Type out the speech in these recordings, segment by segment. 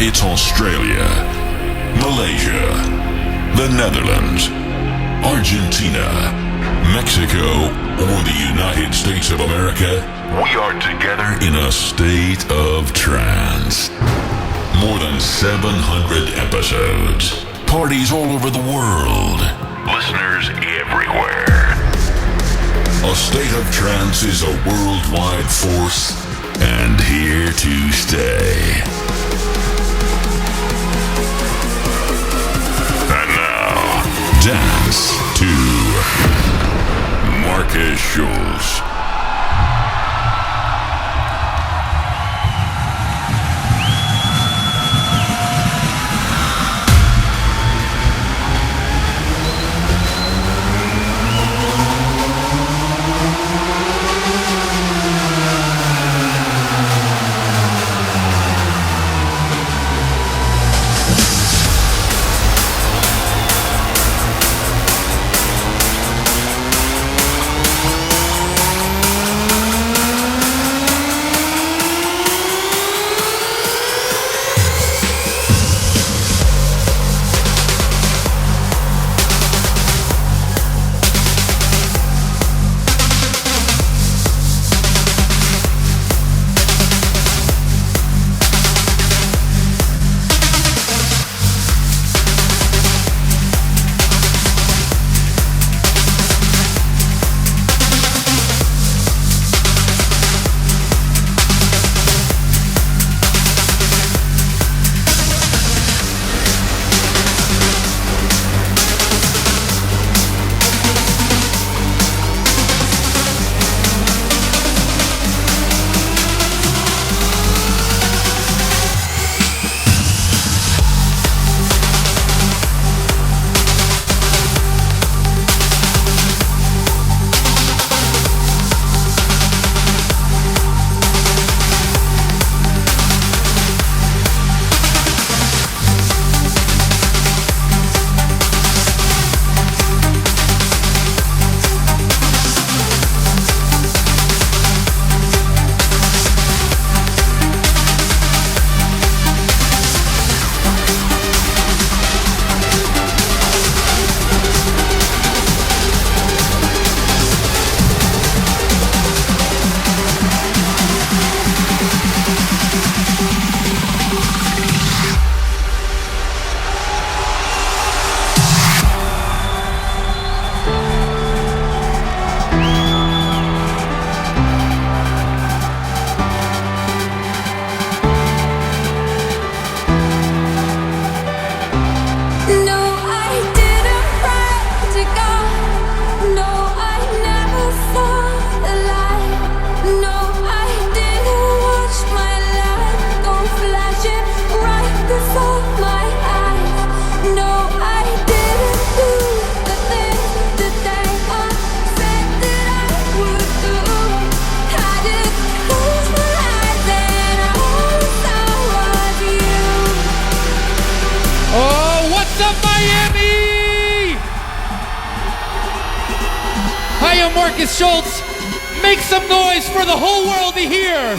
it's Australia, Malaysia, the Netherlands, Argentina, Mexico, or the United States of America, we are together in a state of trance. More than 700 episodes. Parties all over the world. Listeners everywhere. A state of trance is a worldwide force and here to stay. And now, dance to Markus Schulz. Markus Schulz, make some noise for the whole world to hear.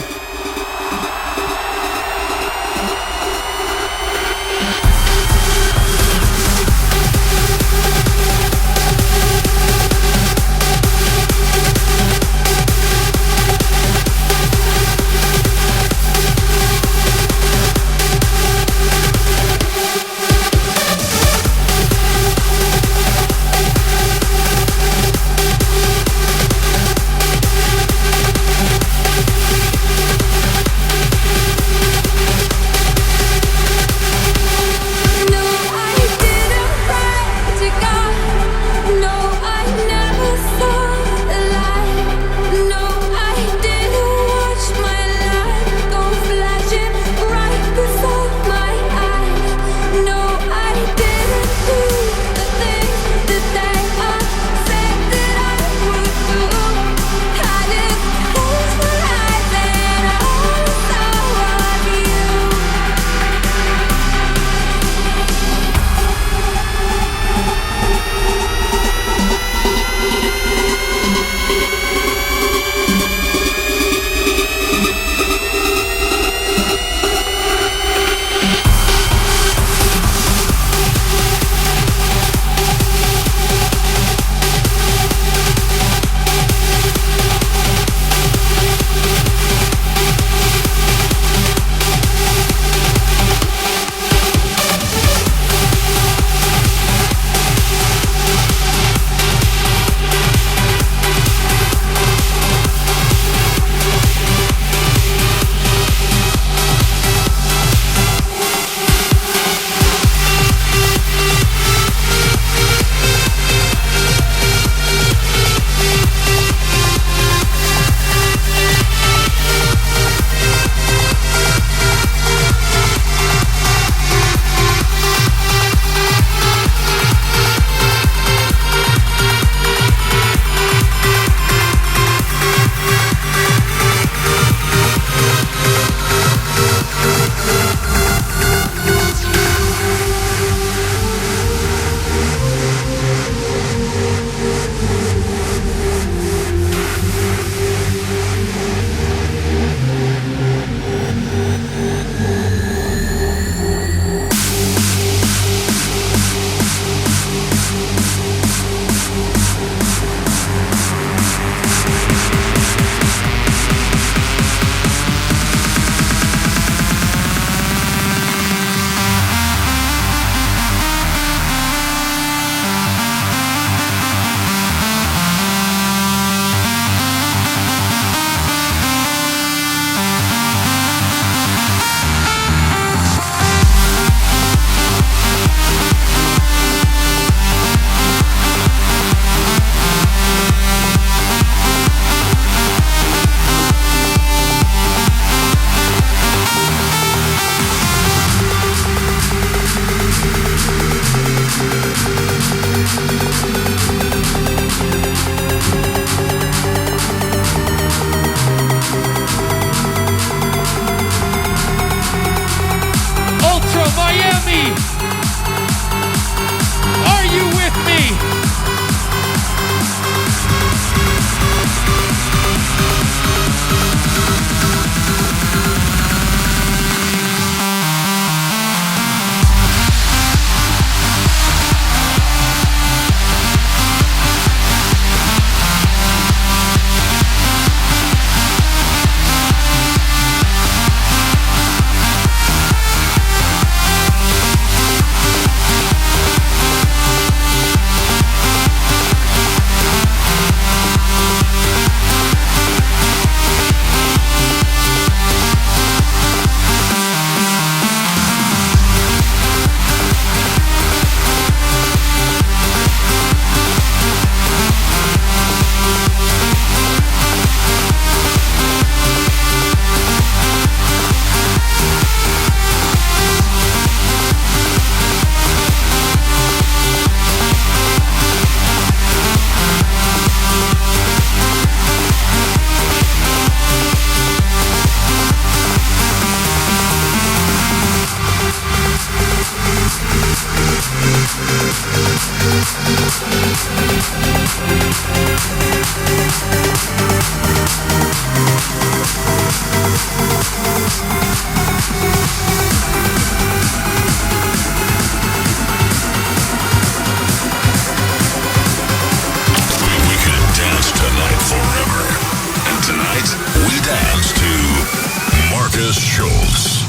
Markus Schulz.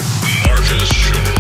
Markus Schulz.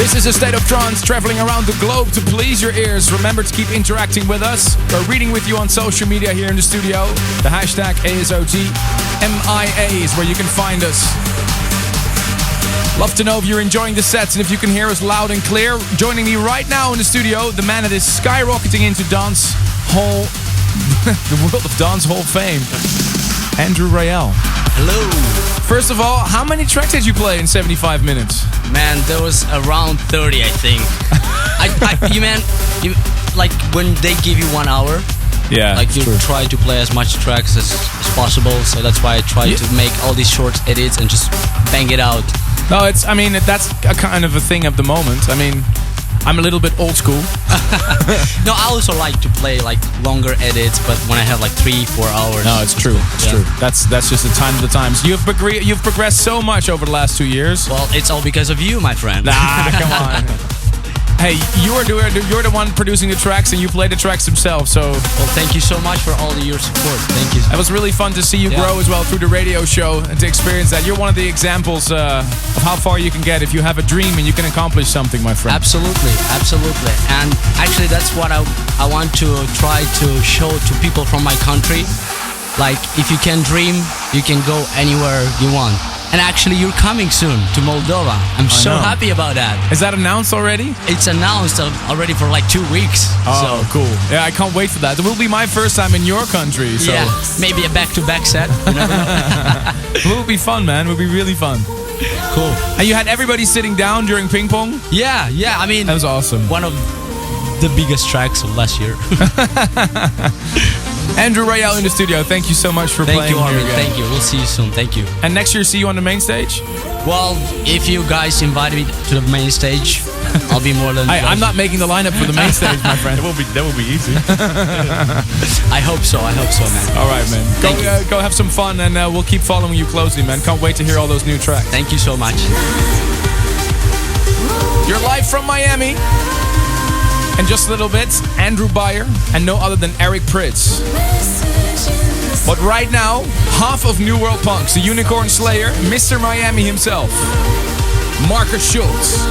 This is a state of trance traveling around the globe to please your ears. Remember to keep interacting with us. We're reading with you on social media here in the studio. The hashtag ASOTMIA is where you can find us. Love to know if you're enjoying the sets and if you can hear us loud and clear. Joining me right now in the studio, the man that is skyrocketing into dance hall, the world of dance hall fame, Andrew Rayel. Hello. First of all, how many tracks did you play in 75 minutes? Man, there was around 30, I think. Like when they give you 1 hour, yeah, like you try to play as much tracks as possible. So that's why I try to make all these short edits and just bang it out. No, that's a kind of a thing of the moment. I mean, I'm a little bit old school. No, I also like to play like longer edits, but when I have like 3-4 hours. No, it's true. It's true. That's just the time of the times. You've progressed so much over the last 2 years. Well, it's all because of you, my friend. Nah, come on. Hey, you're the one producing the tracks and you play the tracks himself, so... Well, thank you so much for all your support. Thank you. It was really fun to see you grow as well through the radio show and to experience that. You're one of the examples of how far you can get if you have a dream and you can accomplish something, my friend. Absolutely, absolutely. And actually that's what I want to try to show to people from my country. Like, if you can dream, you can go anywhere you want. And actually, you're coming soon to Moldova. I'm so happy about that. Is that announced already? It's announced already for like 2 weeks. Oh, so cool. Yeah, I can't wait for that. It will be my first time in your country. So. Yeah, maybe a back-to-back set. You never know. It will be fun, man. It will be really fun. Cool. And you had everybody sitting down during ping pong? Yeah. I mean... That was awesome. One of the biggest tracks of last year. Andrew Rayel in the studio, thank you so much for playing here again. Thank you, we'll see you soon, thank you. And next year, see you on the main stage? Well, if you guys invite me to the main stage, I'll be more than... I'm not making the lineup for the main stage, my friend. That will be easy. I hope so, man. All right, man. Go have some fun, and we'll keep following you closely, man. Can't wait to hear all those new tracks. Thank you so much. You're live from Miami. And just a little bit, Andrew Beyer and no other than Eric Prydz. But right now, half of New World Punks, the Unicorn Slayer, Mr. Miami himself, Markus Schulz.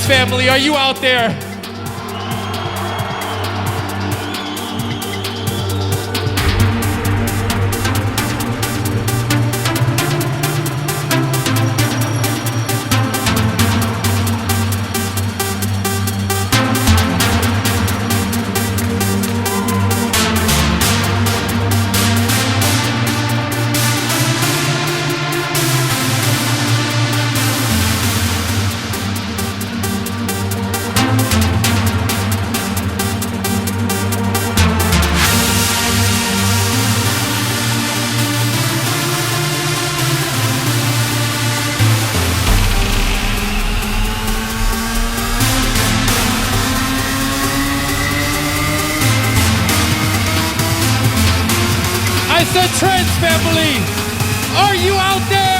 Trance family, are you out there? I said Trance family, are you out there?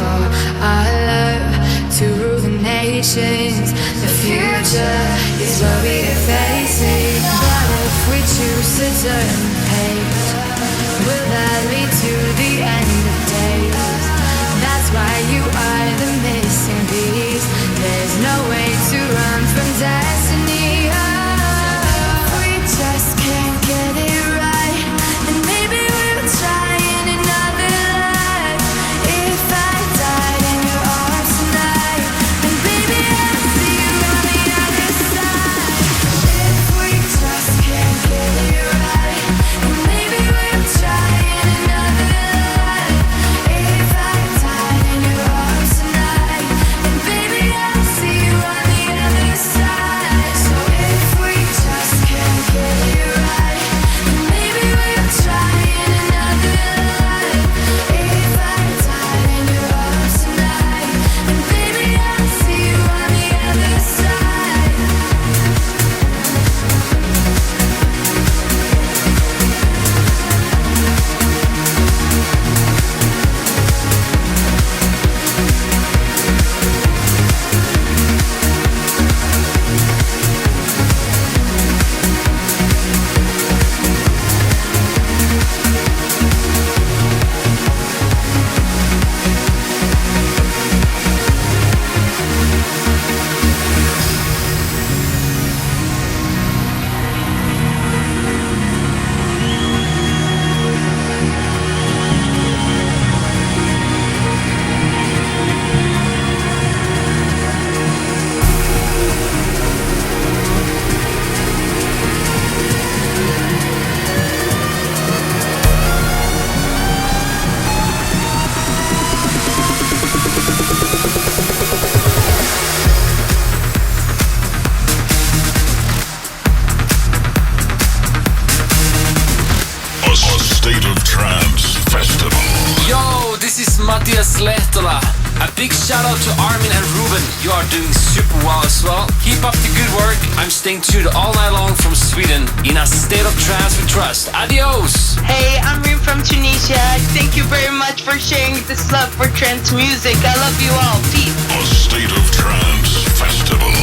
for our love to rule the nations. The future is what we are facing. But if we choose to turn the page, will that lead to the end of days? That's why you are the missing piece. There's no way to run from destiny. Oh, we just can't get it right, and maybe we'll try in another life. If I died in your arms tonight, then baby I'll see you on the other side. If we just can't get it right, then maybe we'll try in another life. If I died in your arms tonight, then baby I'll see you on the other side. So if we just can't get it right, then maybe we'll try in another life. If I died in your arms tonight, then baby I'll see you on the other side. A State of Trance Festival. Yo, this is Matthias Lehtola. A big shout out to Armin and Ruben. You are doing super well as well. Keep up the good work. I'm staying tuned all night long from Sweden in a state of trance with trust. Adios. Hey, I'm Reem from Tunisia. Thank you very much for sharing this love for trance music. I love you all. Peace. A State of Trance Festival.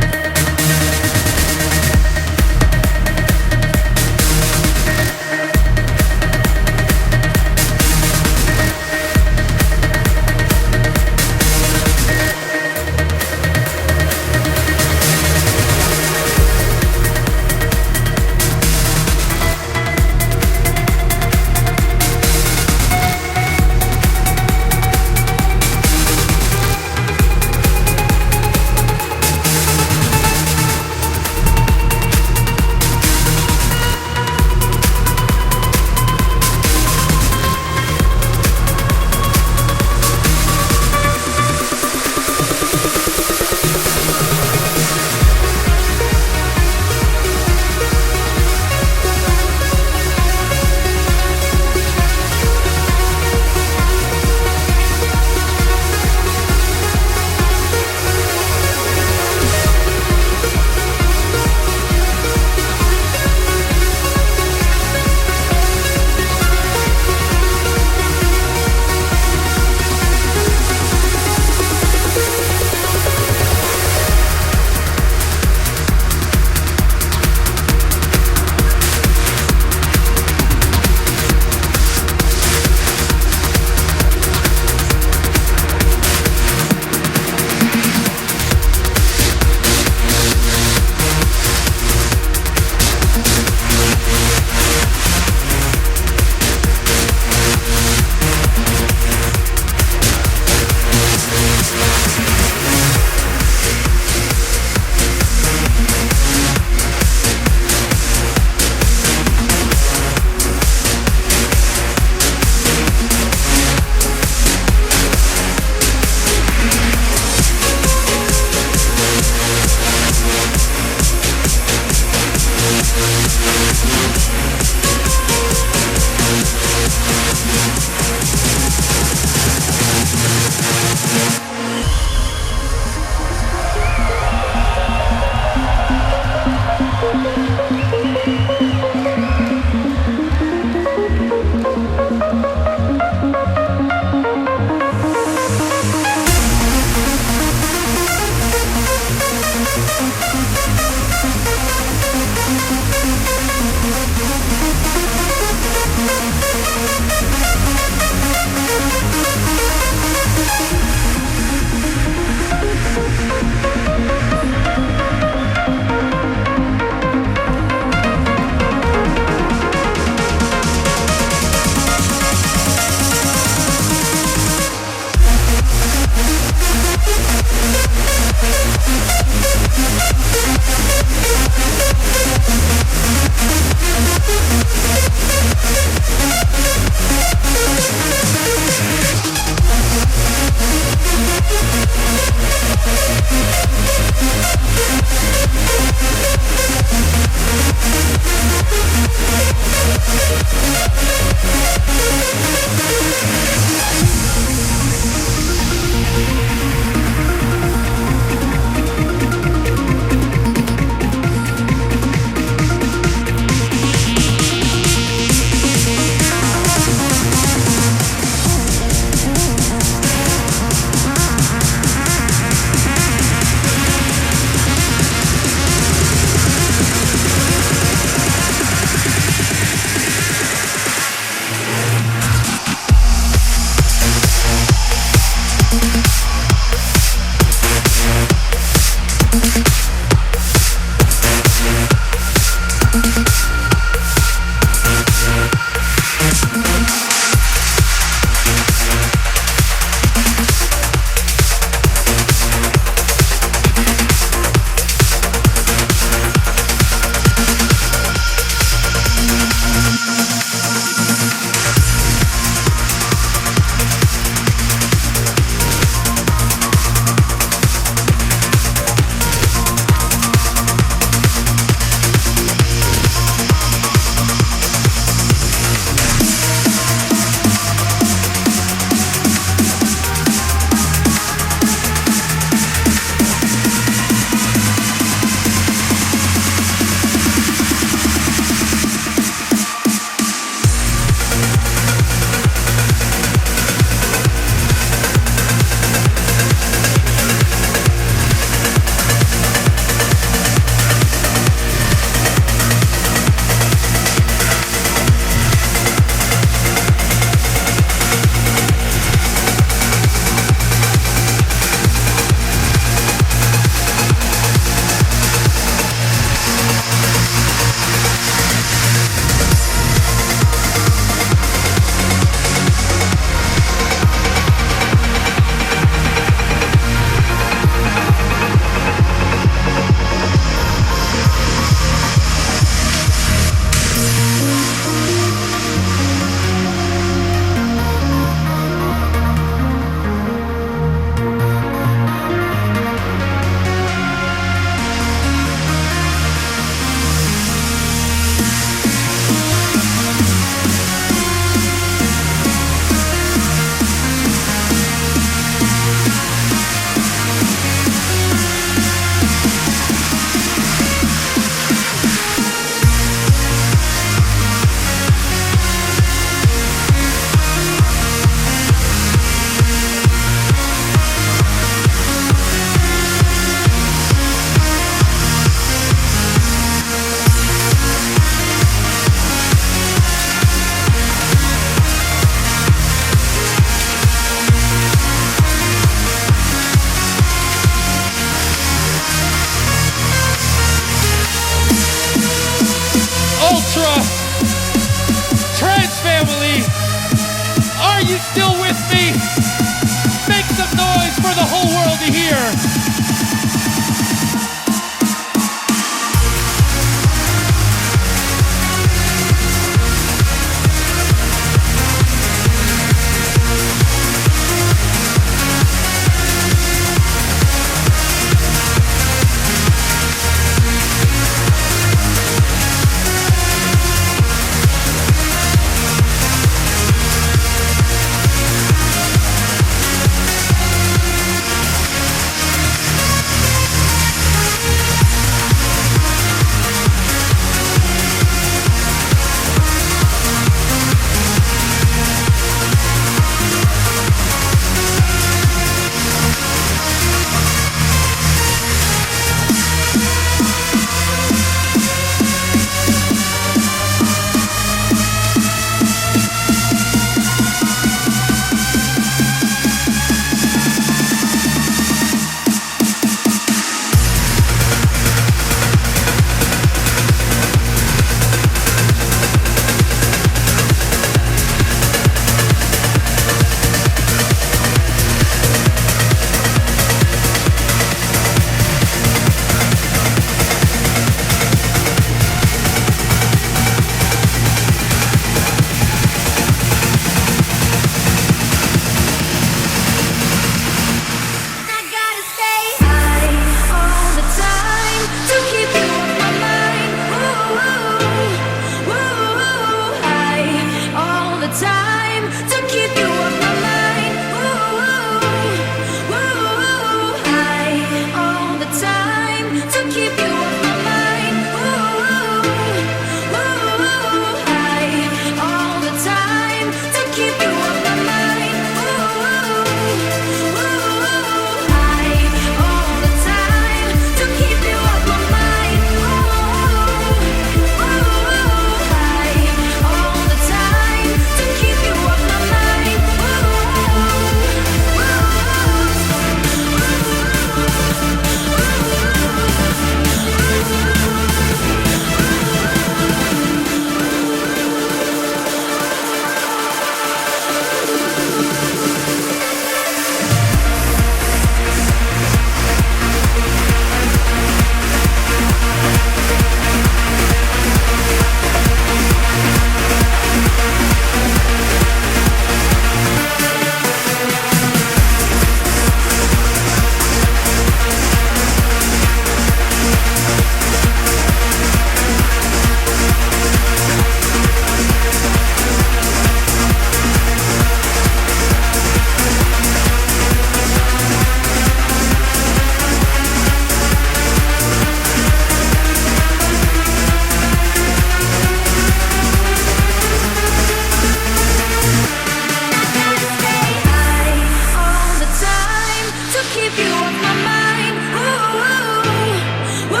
off my mind. Ooh,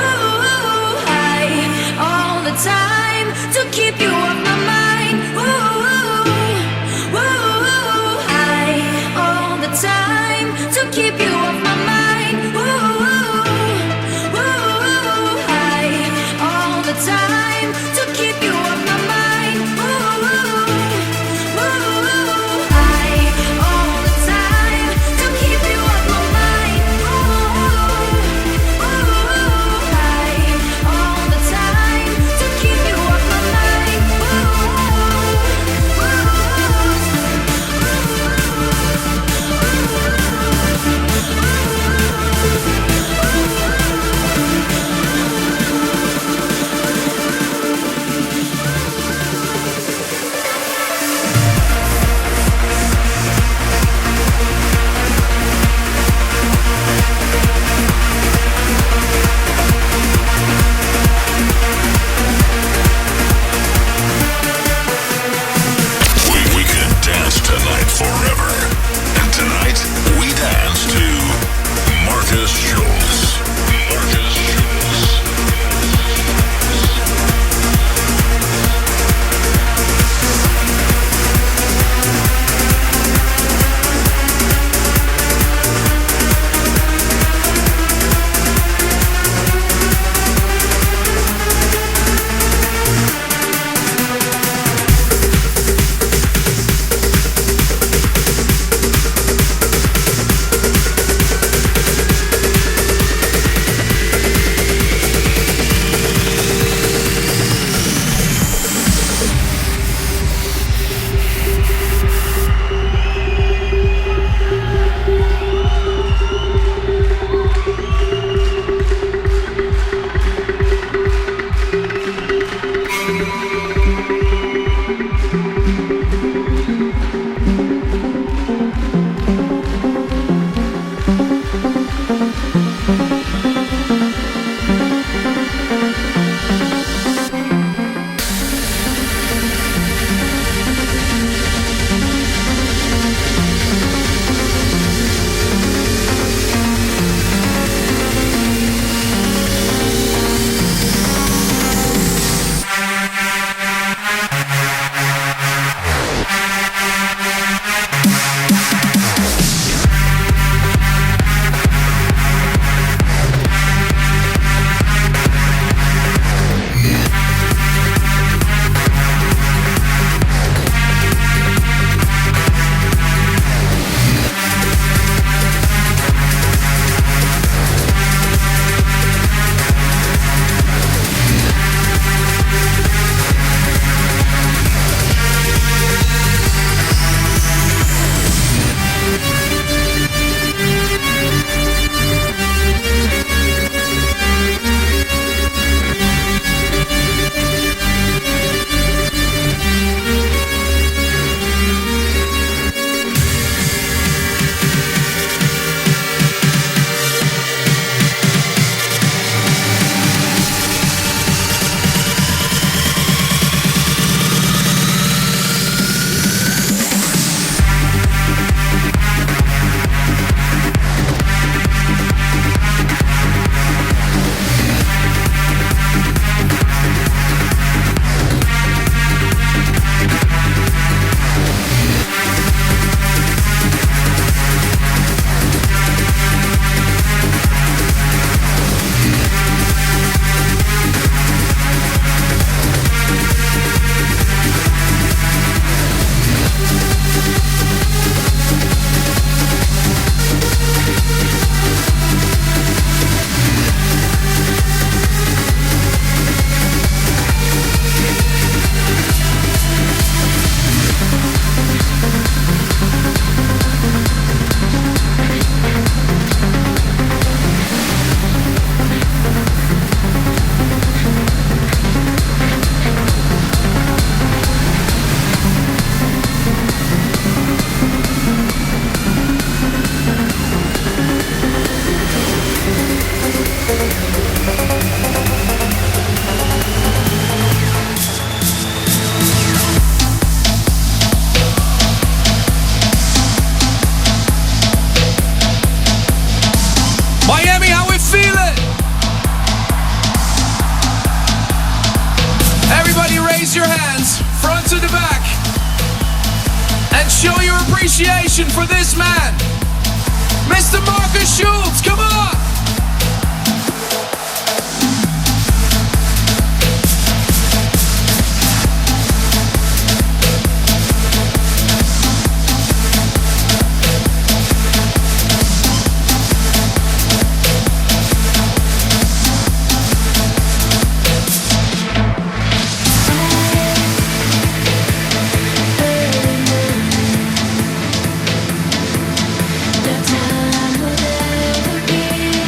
high all the time to keep you off my mind. Ooh, high all the time to keep you off my mind. Ooh, high all the time to keep you off my mind. Ooh, high all the time to keep you off my mind. raise your hands, front to the back, and show your appreciation for this man, Mr. Markus Schulz. Come on! The time will never be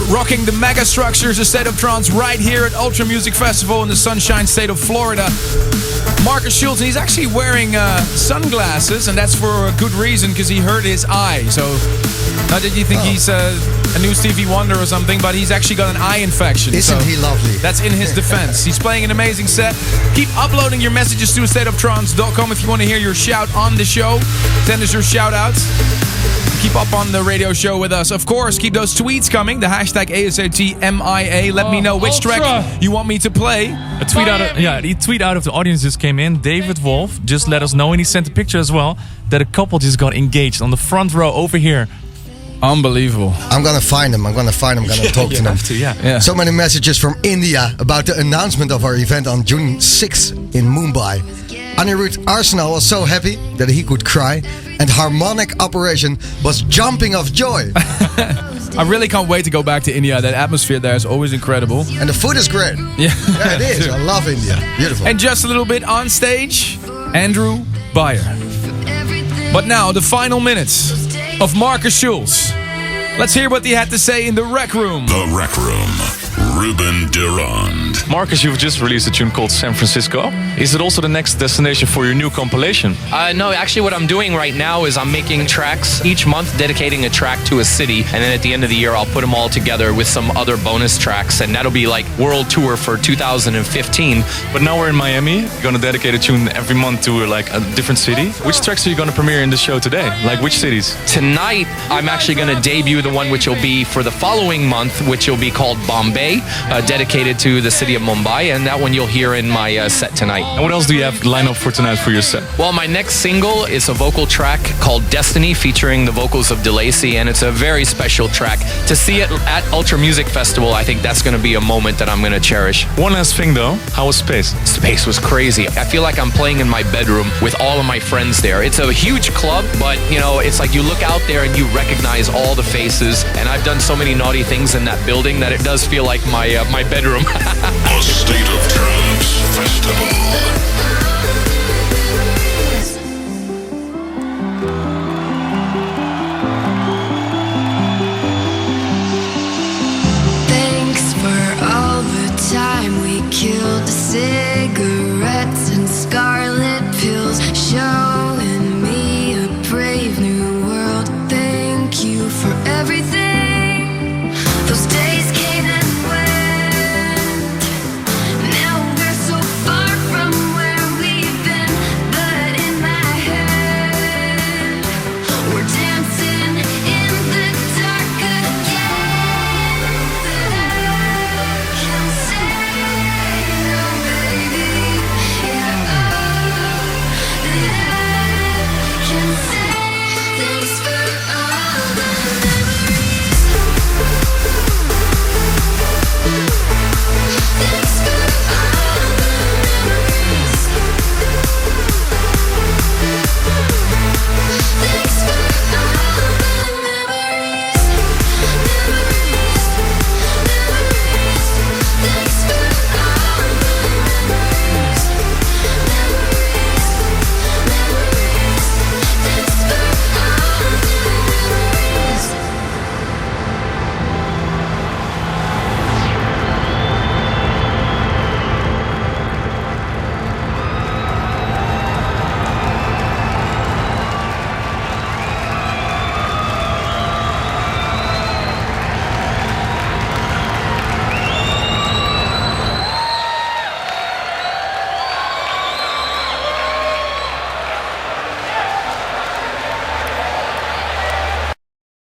rocking the mega structures, a state of trance right here at Ultra Music Festival in the Sunshine State of Florida. Markus Schulz, and he's actually wearing sunglasses, and that's for a good reason, because he hurt his eye. So, not that you think he's a new Stevie Wonder or something, but he's actually got an eye infection. Isn't he lovely? That's in his defense. He's playing an amazing set. Keep uploading your messages to stateoftrance.com if you want to hear your shout on the show. Send us your shout outs. Keep up on the radio show with us. Of course, keep those tweets coming. The hashtag ASATMIA. Let me know which track you want me to play. The tweet out of the audience just came in. David Wolf just let us know, and he sent a picture as well, that a couple just got engaged on the front row over here. Unbelievable. I'm gonna find them. I'm gonna talk to them. Yeah. So many messages from India about the announcement of our event on June 6th in Mumbai. Anirudh Arsenal was so happy that he could cry, and Harmonic Operation was jumping of joy. I really can't wait to go back to India. That atmosphere there is always incredible. And the food is great. Yeah, it is. I love India. Beautiful. And just a little bit on stage, Andrew Bayer. But now, the final minutes of Markus Schulz. Let's hear what he had to say in the Rec Room. The Rec Room. Ruben Durand. Markus, you've just released a tune called San Francisco. Is it also the next destination for your new compilation? No, actually what I'm doing right now is I'm making tracks each month, dedicating a track to a city, and then at the end of the year I'll put them all together with some other bonus tracks, and that'll be like world tour for 2015. But now we're in Miami. You're going to dedicate a tune every month to like a different city. Which tracks are you going to premiere in the show today? Like which cities? Tonight I'm actually going to debut the one which will be for the following month, which will be called Bombay, dedicated to the city of Mumbai, and that one you'll hear in my set tonight. And what else do you have lined up for tonight for your set? Well, my next single is a vocal track called Destiny, featuring the vocals of Delacey, and it's a very special track. To see it at Ultra Music Festival, I think that's going to be a moment that I'm going to cherish. One last thing though, how was Space? Space was crazy. I feel like I'm playing in my bedroom with all of my friends there. It's a huge club, but you know, it's like you look out there and you recognize all the faces, and I've done so many naughty things in that building that it does feel like my bedroom. A State of Trance Festival.